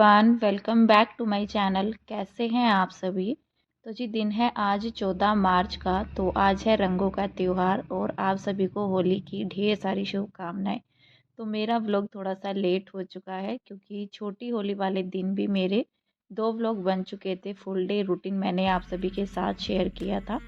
Everyone, welcome back to my channel. कैसे हैं आप सभी। तो जी दिन है आज 14 मार्च का। तो आज है रंगों का त्यौहार और आप सभी को होली की ढेर सारी शुभकामनाएं। तो मेरा व्लॉग थोड़ा सा लेट हो चुका है क्योंकि छोटी होली वाले दिन भी मेरे 2 व्लॉग बन चुके थे। फुल डे रूटीन मैंने आप सभी के साथ शेयर किया था।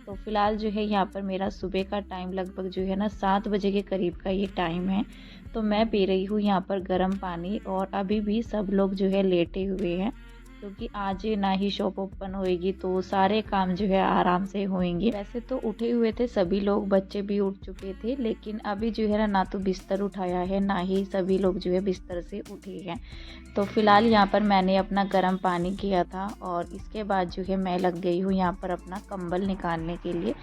तो फ़िलहाल जो है यहाँ पर मेरा सुबह का टाइम लगभग जो है ना 7 बजे के करीब का ये टाइम है। तो मैं पी रही हूँ यहाँ पर गर्म पानी और अभी भी सब लोग जो है लेटे हुए हैं क्योंकि आज ना ही शॉप ओपन होएगी तो सारे काम जो है आराम से होंगे। वैसे तो उठे हुए थे सभी लोग, बच्चे भी उठ चुके थे, लेकिन अभी जो है ना तो बिस्तर उठाया है ना ही सभी लोग जो है बिस्तर से उठे हैं। तो फ़िलहाल यहाँ पर मैंने अपना गर्म पानी किया था और इसके बाद जो है मैं लग गई हूँ यहाँ पर अपना कंबल निकालने के लिए,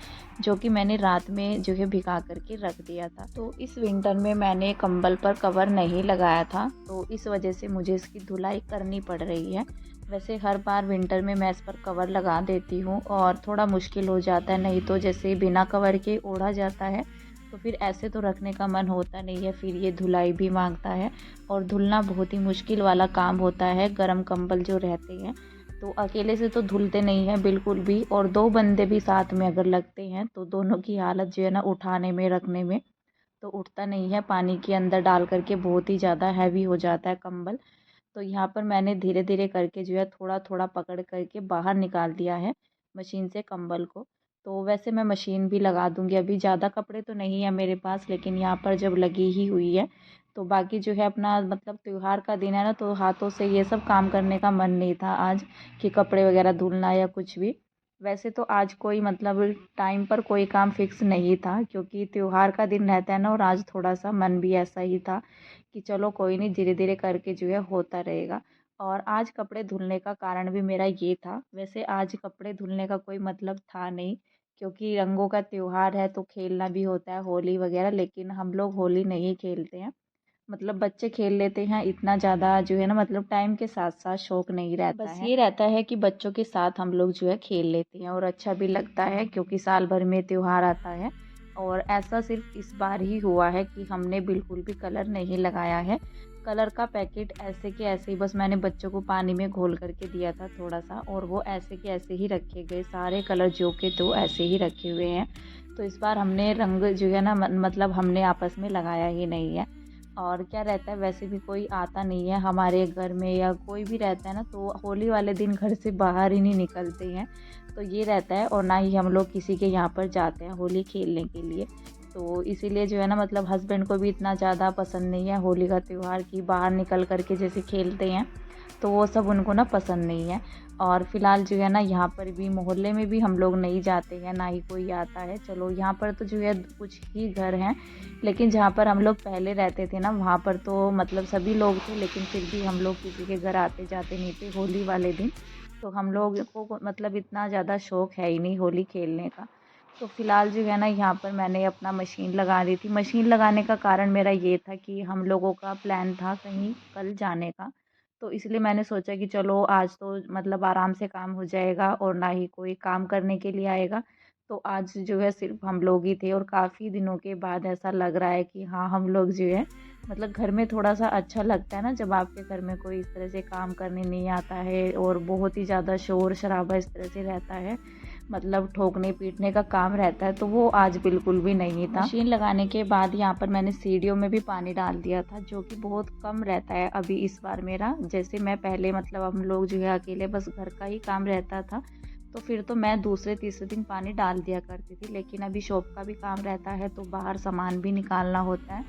जो कि मैंने रात में जो है भिगा करके रख दिया था। तो इस विंटर में मैंने कंबल पर कवर नहीं लगाया था तो इस वजह से मुझे इसकी धुलाई करनी पड़ रही है। वैसे हर बार विंटर में मैं इस पर कवर लगा देती हूँ और थोड़ा मुश्किल हो जाता है, नहीं तो जैसे बिना कवर के ओढ़ा जाता है तो फिर ऐसे तो रखने का मन होता नहीं है, फिर ये धुलाई भी मांगता है और धुलना बहुत ही मुश्किल वाला काम होता है। गर्म कंबल जो रहते हैं तो अकेले से तो धुलते नहीं हैं बिल्कुल भी, और 2 बंदे भी साथ में अगर लगते हैं तो दोनों की हालत जो है ना उठाने में रखने में तो उठता नहीं है। पानी के अंदर डाल करके बहुत ही ज़्यादा हैवी हो जाता है कंबल। तो यहाँ पर मैंने धीरे धीरे करके जो है थोड़ा थोड़ा पकड़ करके बाहर निकाल दिया है मशीन से कंबल को। तो वैसे मैं मशीन भी लगा दूंगी, अभी ज़्यादा कपड़े तो नहीं है मेरे पास, लेकिन यहाँ पर जब लगी ही हुई है तो बाकी जो है अपना मतलब त्यौहार का दिन है ना तो हाथों से ये सब काम करने का मन नहीं था आज कि कपड़े वगैरह धुलना या कुछ भी। वैसे तो आज कोई मतलब टाइम पर कोई काम फिक्स नहीं था क्योंकि त्यौहार का दिन रहता है ना, और आज थोड़ा सा मन भी ऐसा ही था कि चलो कोई नहीं, धीरे धीरे करके जो है होता रहेगा। और आज कपड़े धुलने का कारण भी मेरा ये था। वैसे आज कपड़े धुलने का कोई मतलब था नहीं क्योंकि रंगों का त्यौहार है तो खेलना भी होता है होली वगैरह, लेकिन हम लोग होली नहीं खेलते हैं। मतलब बच्चे खेल लेते हैं, इतना ज़्यादा जो है ना मतलब टाइम के साथ साथ शौक नहीं रहता है। बस ये रहता है कि बच्चों के साथ हम लोग जो है खेल लेते हैं और अच्छा भी लगता है क्योंकि साल भर में त्यौहार आता है। और ऐसा सिर्फ इस बार ही हुआ है कि हमने बिल्कुल भी कलर नहीं लगाया है। कलर का पैकेट ऐसे के ऐसे ही बस मैंने बच्चों को पानी में घोल करके दिया था थोड़ा सा, और वो ऐसे के ऐसे ही रखे गए, सारे कलर जो के तो ऐसे ही रखे हुए हैं। तो इस बार हमने रंग जो है ना मतलब हमने आपस में लगाया ही नहीं है। और क्या रहता है, वैसे भी कोई आता नहीं है हमारे घर में या कोई भी रहता है ना तो होली वाले दिन घर से बाहर ही नहीं निकलते हैं। तो ये रहता है, और ना ही हम लोग किसी के यहाँ पर जाते हैं होली खेलने के लिए। तो इसीलिए जो है ना मतलब हस्बैंड को भी इतना ज़्यादा पसंद नहीं है होली का त्यौहार की बाहर निकल करके जैसे खेलते हैं, तो वो सब उनको ना पसंद नहीं है। और फिलहाल जो है ना यहाँ पर भी मोहल्ले में भी हम लोग नहीं जाते हैं, ना ही कोई आता है। चलो यहाँ पर तो जो है कुछ ही घर हैं, लेकिन जहाँ पर हम लोग पहले रहते थे ना वहाँ पर तो मतलब सभी लोग थे, लेकिन फिर भी हम लोग किसी के घर आते जाते नहीं थे होली वाले दिन। तो हम लोग को मतलब इतना ज़्यादा शौक है ही नहीं होली खेलने का। तो फ़िलहाल जो है ना यहाँ पर मैंने अपना मशीन लगा दी थी। मशीन लगाने का कारण मेरा ये था कि हम लोगों का प्लान था कहीं कल जाने का। तो इसलिए मैंने सोचा कि चलो आज तो मतलब आराम से काम हो जाएगा और ना ही कोई काम करने के लिए आएगा। तो आज जो है सिर्फ हम लोग ही थे और काफ़ी दिनों के बाद ऐसा लग रहा है कि हाँ हम लोग जो है मतलब घर में थोड़ा सा अच्छा लगता है ना जब आपके घर में कोई इस तरह से काम करने नहीं आता है और बहुत ही ज़्यादा शोर शराबा इस तरह से रहता है, मतलब ठोकने पीटने का काम रहता है, तो वो आज बिल्कुल भी नहीं था। मशीन लगाने के बाद यहाँ पर मैंने सीढ़ियों में भी पानी डाल दिया था, जो कि बहुत कम रहता है अभी इस बार मेरा। जैसे मैं पहले मतलब हम लोग जो है अकेले बस घर का ही काम रहता था तो फिर तो मैं दूसरे तीसरे दिन पानी डाल दिया करती थी, लेकिन अभी शॉप का भी काम रहता है तो बाहर सामान भी निकालना होता है,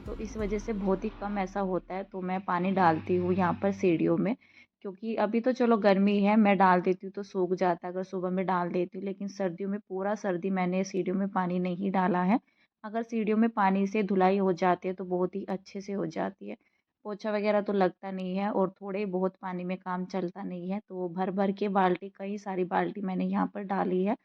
तो इस वजह से बहुत ही कम ऐसा होता है। तो मैं पानी डालती हूँ यहाँ पर सीढ़ियों में, क्योंकि अभी तो चलो गर्मी है मैं डाल देती हूँ तो सूख जाता है अगर सुबह में डाल देती हूँ, लेकिन सर्दियों में पूरा सर्दी मैंने सीढ़ियों में पानी नहीं डाला है। अगर सीढ़ियों में पानी से धुलाई हो जाती है तो बहुत ही अच्छे से हो जाती है, पोछा वगैरह तो लगता नहीं है और थोड़े बहुत पानी में काम चलता नहीं है। तो भर भर के बाल्टी, कई सारी बाल्टी मैंने यहाँ पर डाली है,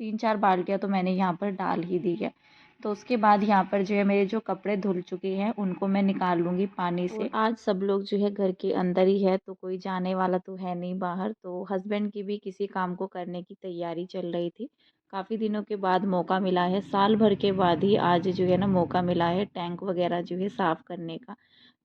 3-4 बाल्टियाँ तो मैंने यहाँ पर डाल ही दी है। तो उसके बाद यहाँ पर जो है मेरे जो कपड़े धुल चुके हैं उनको मैं निकाल लूँगी पानी से। आज सब लोग जो है घर के अंदर ही है तो कोई जाने वाला तो है नहीं बाहर, तो हस्बैंड की भी किसी काम को करने की तैयारी चल रही थी। काफ़ी दिनों के बाद मौका मिला है, साल भर के बाद ही आज जो है ना मौका मिला है टैंक वगैरह जो है साफ़ करने का।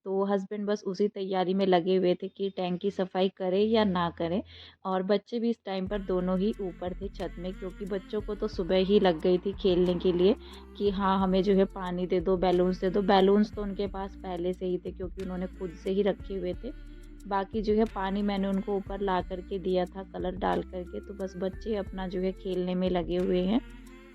तो हस्बैंड बस उसी तैयारी में लगे हुए थे कि टैंक की सफाई करें या ना करें। और बच्चे भी इस टाइम पर दोनों ही ऊपर थे छत में, क्योंकि बच्चों को तो सुबह ही लग गई थी खेलने के लिए कि हाँ हमें जो है पानी दे दो, बैलून्स दे दो। बैलून्स तो उनके पास पहले से ही थे क्योंकि उन्होंने खुद से ही रखे हुए थे। बाकी जो है पानी मैंने उनको ऊपर ला करके दिया था कलर डाल करके। तो बस बच्चे अपना जो है खेलने में लगे हुए हैं।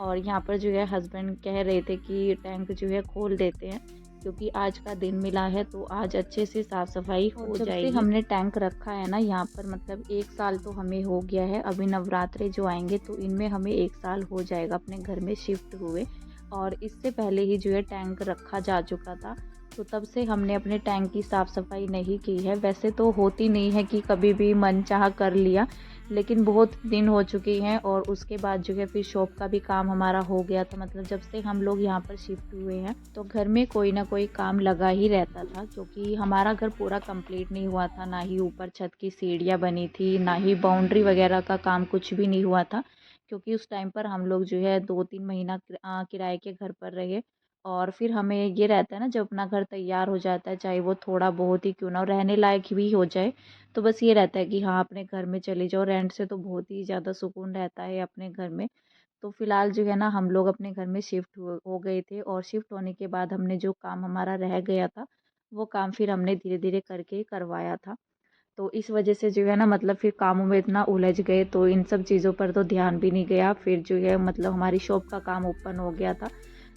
और यहाँ पर जो है हस्बैंड कह रहे थे कि टैंक जो है खोल देते हैं, क्योंकि आज का दिन मिला है तो आज अच्छे से साफ़ सफाई हो जाएगी। जब से हमने टैंक रखा है ना यहाँ पर, मतलब 1 साल तो हमें हो गया है। अभी नवरात्रे जो आएंगे तो इनमें हमें 1 साल हो जाएगा अपने घर में शिफ्ट हुए। और इससे पहले ही जो है टैंक रखा जा चुका था, तो तब से हमने अपने टैंक की साफ़ सफाई नहीं की है। वैसे तो होती नहीं है कि कभी भी मन चाह कर लिया, लेकिन बहुत दिन हो चुके हैं। और उसके बाद जो है फिर शॉप का भी काम हमारा हो गया था। मतलब जब से हम लोग यहाँ पर शिफ्ट हुए हैं तो घर में कोई ना कोई काम लगा ही रहता था, क्योंकि हमारा घर पूरा कंप्लीट नहीं हुआ था। ना ही ऊपर छत की सीढ़ियाँ बनी थी, ना ही बाउंड्री वगैरह का काम कुछ भी नहीं हुआ था। क्योंकि उस टाइम पर हम लोग जो है 2-3 महीना किराए के घर पर रहे। और फिर हमें ये रहता है ना, जब अपना घर तैयार हो जाता है, चाहे वो थोड़ा बहुत ही क्यों ना हो, रहने लायक भी हो जाए, तो बस ये रहता है कि हाँ अपने घर में चले जाओ। रेंट से तो बहुत ही ज़्यादा सुकून रहता है अपने घर में। तो फिलहाल जो है ना हम लोग अपने घर में शिफ्ट हो गए थे। और शिफ्ट होने के बाद हमने जो काम हमारा रह गया था वो काम फिर हमने धीरे धीरे करके करवाया था। तो इस वजह से जो है ना, मतलब फिर कामों में इतना उलझ गए तो इन सब चीज़ों पर तो ध्यान भी नहीं गया। फिर जो है मतलब हमारी शॉप का काम ओपन हो गया था।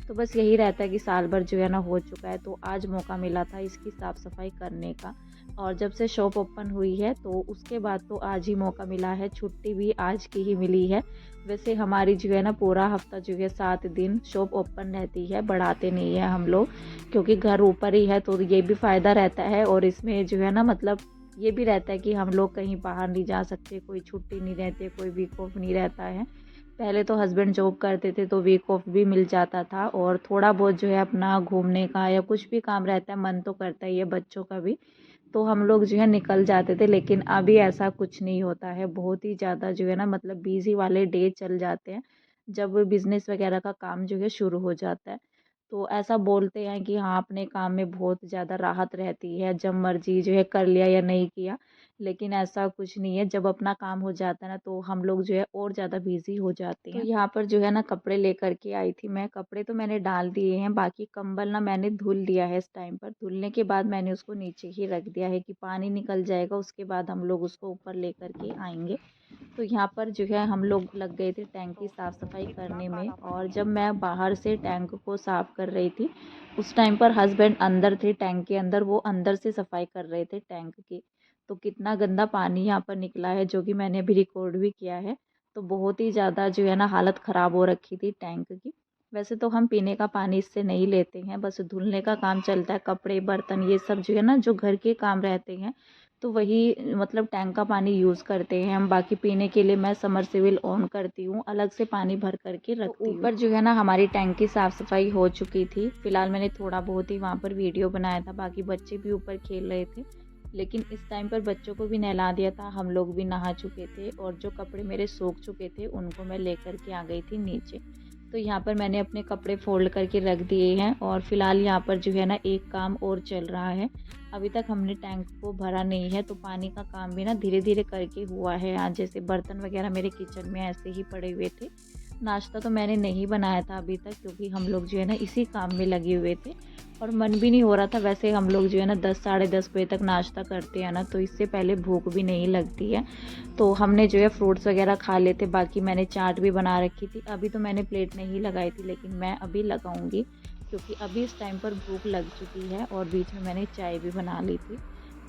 तो बस यही रहता है कि साल भर जो है ना हो चुका है, तो आज मौका मिला था इसकी साफ़ सफाई करने का। और जब से शॉप ओपन हुई है तो उसके बाद तो आज ही मौका मिला है, छुट्टी भी आज की ही मिली है। वैसे हमारी जो है ना पूरा हफ्ता जो है 7 दिन शॉप ओपन रहती है, बढ़ाते नहीं है हम लोग, क्योंकि घर ऊपर ही है तो ये भी फ़ायदा रहता है। और इसमें जो है ना मतलब ये भी रहता है कि हम लोग कहीं बाहर नहीं जा सकते, कोई छुट्टी नहीं रहती, कोई वीक ऑफ नहीं रहता है। पहले तो हस्बैंड जॉब करते थे तो वीक ऑफ भी मिल जाता था, और थोड़ा बहुत जो है अपना घूमने का या कुछ भी काम रहता है, मन तो करता ही है बच्चों का भी, तो हम लोग जो है निकल जाते थे। लेकिन अभी ऐसा कुछ नहीं होता है, बहुत ही ज़्यादा जो है ना मतलब बिज़ी वाले डे चल जाते हैं जब बिज़नेस वगैरह का काम जो है शुरू हो जाता है। तो ऐसा बोलते हैं कि हाँ अपने काम में बहुत ज़्यादा राहत रहती है, जब मर्जी जो है कर लिया या नहीं किया। लेकिन ऐसा कुछ नहीं है, जब अपना काम हो जाता है ना तो हम लोग जो है और ज़्यादा बिज़ी हो जाते हैं। तो यहाँ पर जो है ना कपड़े लेकर के आई थी मैं, कपड़े तो मैंने डाल दिए हैं, बाकी कंबल ना मैंने धुल दिया है इस टाइम पर। धुलने के बाद मैंने उसको नीचे ही रख दिया है कि पानी निकल जाएगा, उसके बाद हम लोग उसको ऊपर लेकर के आएंगे। तो यहाँ पर जो है हम लोग लग गए थे टैंक की साफ़ सफाई करने में। और जब मैं बाहर से टैंक को साफ़ कर रही थी उस टाइम पर हस्बैंड अंदर थे टैंक के अंदर, वो अंदर से सफाई कर रहे थे टैंक की। तो कितना गंदा पानी यहाँ पर निकला है, जो कि मैंने अभी रिकॉर्ड भी किया है। तो बहुत ही ज़्यादा जो है ना हालत ख़राब हो रखी थी टैंक की। वैसे तो हम पीने का पानी इससे नहीं लेते हैं, बस धुलने का काम चलता है, कपड़े बर्तन ये सब जो है ना जो घर के काम रहते हैं तो वही मतलब टैंक का पानी यूज़ करते हैं हम। बाकी पीने के लिए मैं समरसेबिल ऑन करती हूँ, अलग से पानी भर करके रखती हूँ। ऊपर जो है ना हमारी टैंक की साफ़ सफाई हो चुकी थी। फिलहाल मैंने थोड़ा बहुत ही वहाँ पर वीडियो बनाया था, बाकी बच्चे भी ऊपर खेल रहे थे। लेकिन इस टाइम पर बच्चों को भी नहला दिया था, हम लोग भी नहा चुके थे, और जो कपड़े मेरे सूख चुके थे उनको मैं लेकर के आ गई थी नीचे। तो यहाँ पर मैंने अपने कपड़े फोल्ड करके रख दिए हैं। और फिलहाल यहाँ पर जो है ना एक काम और चल रहा है, अभी तक हमने टैंक को भरा नहीं है, तो पानी का काम भी ना धीरे धीरे करके हुआ है। आज जैसे बर्तन वगैरह मेरे किचन में ऐसे ही पड़े हुए थे। नाश्ता तो मैंने नहीं बनाया था अभी तक, क्योंकि हम लोग जो है ना इसी काम में लगे हुए थे और मन भी नहीं हो रहा था। वैसे हम लोग जो है ना 10 साढ़े 10 बजे तक नाश्ता करते हैं ना, तो इससे पहले भूख भी नहीं लगती है। तो हमने जो है फ्रूट्स वगैरह खा लेते, बाकी मैंने चाट भी बना रखी थी। अभी तो मैंने प्लेट नहीं लगाई थी, लेकिन मैं अभी लगाऊंगी, क्योंकि अभी इस टाइम पर भूख लग चुकी है और बीच में मैंने चाय भी बना ली थी।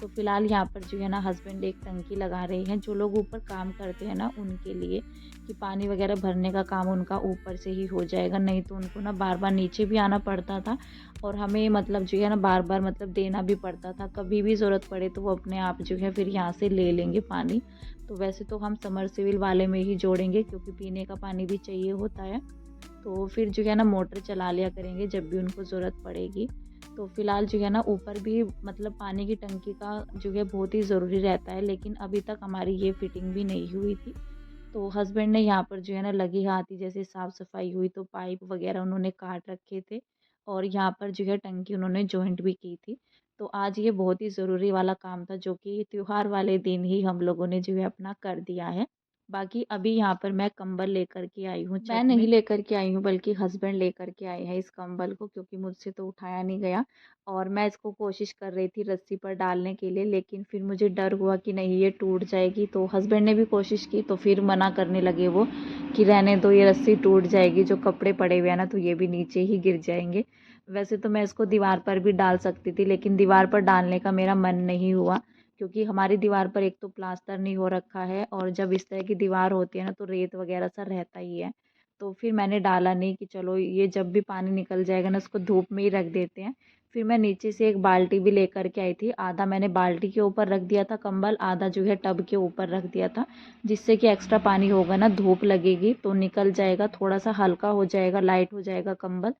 तो फिलहाल यहाँ पर जो है ना हस्बैंड एक टंकी लगा रहे हैं, जो लोग ऊपर काम करते हैं ना उनके लिए, कि पानी वगैरह भरने का काम उनका ऊपर से ही हो जाएगा। नहीं तो उनको ना बार बार नीचे भी आना पड़ता था, और हमें मतलब जो है ना बार बार मतलब देना भी पड़ता था। कभी भी ज़रूरत पड़े तो वो अपने आप जो है फिर यहाँ से ले लेंगे पानी। तो वैसे तो हम समरसेबिल वाले में ही जोड़ेंगे, क्योंकि पीने का पानी भी चाहिए होता है। तो फिर जो है ना मोटर चला लिया करेंगे जब भी उनको ज़रूरत पड़ेगी। तो फिलहाल जो है ना ऊपर भी मतलब पानी की टंकी का जो है बहुत ही ज़रूरी रहता है, लेकिन अभी तक हमारी ये फिटिंग भी नहीं हुई थी। तो हस्बैंड ने यहाँ पर जो है ना लगी हाथ ही जैसे साफ़ सफाई हुई तो पाइप वगैरह उन्होंने काट रखे थे, और यहाँ पर जो है टंकी उन्होंने जॉइंट भी की थी। तो आज ये बहुत ही ज़रूरी वाला काम था जो कि त्योहार वाले दिन ही हम लोगों ने जो है अपना कर दिया है। बाकी अभी यहाँ पर मैं कंबल लेकर के आई हूँ, मैं नहीं लेकर के आई हूँ बल्कि हस्बैंड लेकर के आए हैं इस कंबल को, क्योंकि मुझसे तो उठाया नहीं गया। और मैं इसको कोशिश कर रही थी रस्सी पर डालने के लिए, लेकिन फिर मुझे डर हुआ कि नहीं ये टूट जाएगी। तो हस्बैंड ने भी कोशिश की तो फिर मना करने लगे वो कि रहने दो, ये रस्सी टूट जाएगी, जो कपड़े पड़े हुए हैं ना तो ये भी नीचे ही गिर जाएंगे। वैसे तो मैं इसको दीवार पर भी डाल सकती थी, लेकिन दीवार पर डालने का मेरा मन नहीं हुआ, क्योंकि हमारी दीवार पर एक तो प्लास्टर नहीं हो रखा है, और जब इस तरह की दीवार होती है ना तो रेत वगैरह सा रहता ही है। तो फिर मैंने डाला नहीं कि चलो ये जब भी पानी निकल जाएगा ना उसको धूप में ही रख देते हैं। फिर मैं नीचे से एक बाल्टी भी लेकर के आई थी, आधा मैंने बाल्टी के ऊपर रख दिया था कंबल, आधा जो है टब के ऊपर रख दिया था, जिससे कि एक्स्ट्रा पानी होगा ना धूप लगेगी तो निकल जाएगा, थोड़ा सा हल्का हो जाएगा, लाइट हो जाएगा कंबल।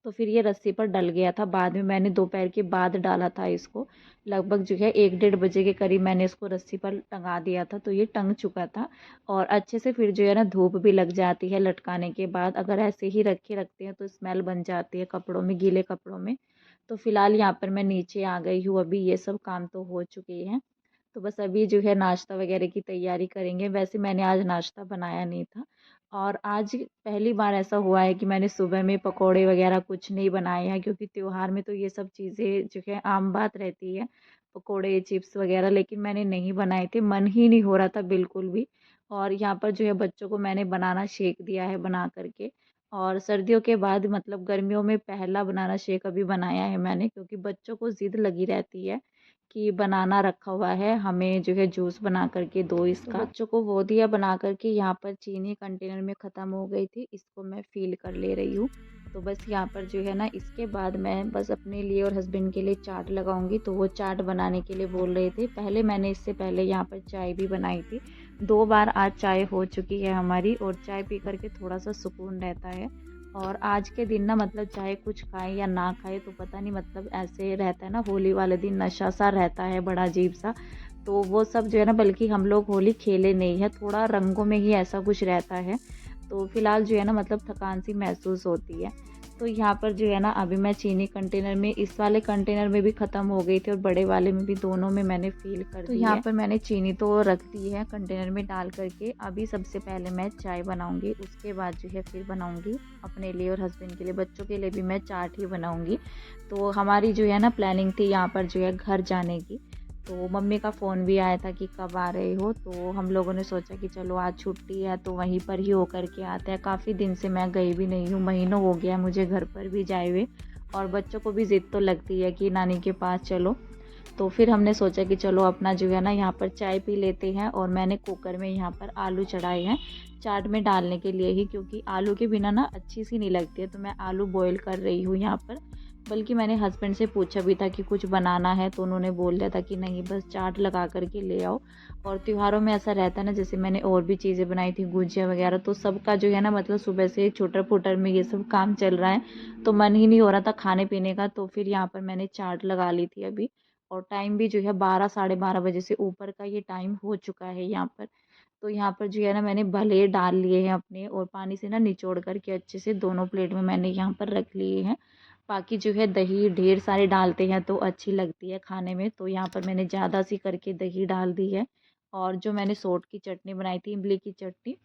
तो फिर ये रस्सी पर डल गया था। बाद में मैंने दोपहर के बाद डाला था इसको, लगभग जो है 1 डेढ़ बजे के करीब मैंने इसको रस्सी पर टंगा दिया था, तो ये टंग चुका था। और अच्छे से फिर जो है ना धूप भी लग जाती है लटकाने के बाद, अगर ऐसे ही रखते हैं तो स्मेल बन जाती है कपड़ों में, गीले कपड़ों में। तो फिलहाल यहाँ पर मैं नीचे आ गई हूँ, अभी ये सब काम तो हो चुके हैं। तो बस अभी जो है नाश्ता वगैरह की तैयारी करेंगे। वैसे मैंने आज नाश्ता बनाया नहीं था, और आज पहली बार ऐसा हुआ है कि मैंने सुबह में पकोड़े वगैरह कुछ नहीं बनाए हैं, क्योंकि त्योहार में तो ये सब चीज़ें जो है आम बात रहती है, पकोड़े चिप्स वगैरह, लेकिन मैंने नहीं बनाए थे, मन ही नहीं हो रहा था बिल्कुल भी। और यहाँ पर जो है बच्चों को मैंने बनाना शेक दिया है बना करके, और सर्दियों के बाद मतलब गर्मियों में पहला बनाना शेक अभी बनाया है मैंने, क्योंकि बच्चों को ज़िद लगी रहती है कि बनाना रखा हुआ है, हमें जो है जूस बना करके दो इसका। तो बच्चों को वो दिया बना करके। यहाँ पर चीनी कंटेनर में ख़त्म हो गई थी, इसको मैं फ़िल कर ले रही हूँ। तो बस यहाँ पर जो है ना इसके बाद मैं बस अपने लिए और हस्बैंड के लिए चाट लगाऊंगी, तो वो चाट बनाने के लिए बोल रहे थे। पहले मैंने इससे पहले यहाँ पर चाय भी बनाई थी, 2 बार आज चाय हो चुकी है हमारी, और चाय पी करके थोड़ा सा सुकून रहता है। और आज के दिन ना मतलब चाहे कुछ खाए या ना खाए तो पता नहीं, मतलब ऐसे रहता है ना, होली वाले दिन नशा सा रहता है बड़ा अजीब सा। तो वो सब जो है ना, बल्कि हम लोग होली खेले नहीं है, थोड़ा रंगों में ही ऐसा कुछ रहता है। तो फिलहाल जो है ना मतलब थकान सी महसूस होती है। तो यहाँ पर जो है ना अभी मैं चीनी कंटेनर में, इस वाले कंटेनर में भी ख़त्म हो गई थी और बड़े वाले में भी, दोनों में मैंने फ़िल कर दी है। तो यहाँ पर मैंने चीनी तो रख दी है कंटेनर में डाल करके। अभी सबसे पहले मैं चाय बनाऊंगी, उसके बाद जो है फिर बनाऊंगी अपने लिए और हस्बैंड के लिए। बच्चों के लिए भी मैं चाट ही बनाऊंगी। तो हमारी जो है ना प्लानिंग थी यहाँ पर जो है घर जाने की। तो मम्मी का फ़ोन भी आया था कि कब आ रहे हो, तो हम लोगों ने सोचा कि चलो आज छुट्टी है तो वहीं पर ही होकर के आते हैं। काफ़ी दिन से मैं गई भी नहीं हूँ, महीनों हो गया मुझे घर पर भी जाए हुए, और बच्चों को भी ज़िद तो लगती है कि नानी के पास चलो। तो फिर हमने सोचा कि चलो अपना जो है ना यहाँ पर चाय पी लेते हैं। और मैंने कुकर में यहाँ पर आलू चढ़ाए हैं चाट में डालने के लिए ही, क्योंकि आलू के बिना ना अच्छी सी नहीं लगती है, तो मैं आलू बॉईल कर रही हूँ यहाँ पर। बल्कि मैंने हस्बैंड से पूछा भी था कि कुछ बनाना है, तो उन्होंने बोल दिया था कि नहीं बस चाट लगा करके ले आओ। और त्योहारों में ऐसा रहता है ना, जैसे मैंने और भी चीज़ें बनाई थी गुजिया वगैरह, तो सबका जो है ना मतलब सुबह से छोटर फूटर में ये सब काम चल रहा है, तो मन ही नहीं हो रहा था खाने पीने का। तो फिर यहाँ पर मैंने चाट लगा ली थी अभी, और टाइम भी जो है 12 साढ़े 12 बजे से ऊपर का ये टाइम हो चुका है यहाँ पर। तो यहाँ पर जो है ना मैंने भले डाल लिए हैं अपने, और पानी से ना निचोड़ करके अच्छे से दोनों प्लेट में मैंने यहाँ पर रख लिए हैं। बाकी जो है दही ढेर सारे डालते हैं तो अच्छी लगती है खाने में, तो यहाँ पर मैंने ज़्यादा सी करके दही डाल दी है। और जो मैंने सोट की चटनी बनाई थी, इमली की चटनी,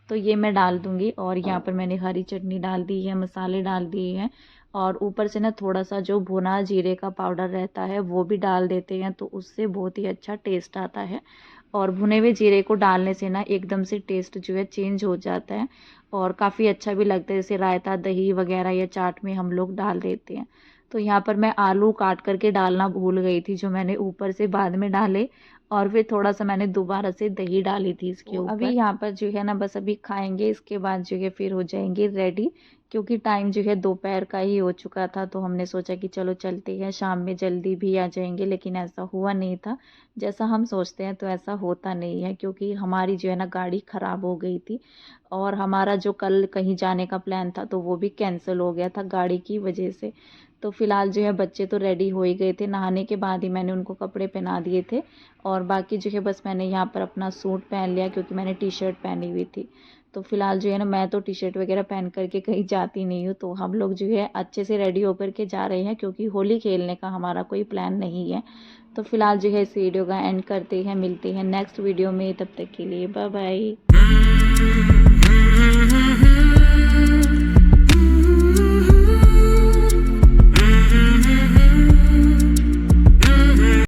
तो ये मैं डाल दूँगी। और यहाँ पर मैंने हरी चटनी डाल दी है, मसाले डाल दिए हैं, और ऊपर से ना थोड़ा सा जो भुना जीरे का पाउडर रहता है वो भी डाल देते हैं, तो उससे बहुत ही अच्छा टेस्ट आता है। और भुने हुए जीरे को डालने से ना एकदम से टेस्ट जो है चेंज हो जाता है, और काफ़ी अच्छा भी लगता है। जैसे रायता दही वगैरह या चाट में हम लोग डाल देते हैं। तो यहाँ पर मैं आलू काट करके डालना भूल गई थी, जो मैंने ऊपर से बाद में डाले, और फिर थोड़ा सा मैंने दोबारा से दही डाली थी इसके ऊपर। अभी यहाँ पर जो है ना बस अभी खाएंगे, इसके बाद जो है फिर हो जाएंगे रेडी, क्योंकि टाइम जो है दोपहर का ही हो चुका था। तो हमने सोचा कि चलो चलते हैं, शाम में जल्दी भी आ जाएंगे, लेकिन ऐसा हुआ नहीं था। जैसा हम सोचते हैं तो ऐसा होता नहीं है, क्योंकि हमारी जो है ना गाड़ी ख़राब हो गई थी, और हमारा जो कल कहीं जाने का प्लान था तो वो भी कैंसिल हो गया था गाड़ी की वजह से। तो फ़िलहाल जो है बच्चे तो रेडी हो ही गए थे, नहाने के बाद ही मैंने उनको कपड़े पहना दिए थे। और बाकी जो है बस मैंने यहाँ पर अपना सूट पहन लिया, क्योंकि मैंने टी शर्ट पहनी हुई थी। तो फिलहाल जो है ना मैं तो टी शर्ट वगैरह पहन करके कहीं जाती नहीं हूँ, तो हम लोग जो है अच्छे से रेडी होकर के जा रहे हैं क्योंकि होली खेलने का हमारा कोई प्लान नहीं है। तो फिलहाल जो है इस वीडियो का एंड करते हैं, मिलते हैं नेक्स्ट वीडियो में, तब तक के लिए बाय बाय।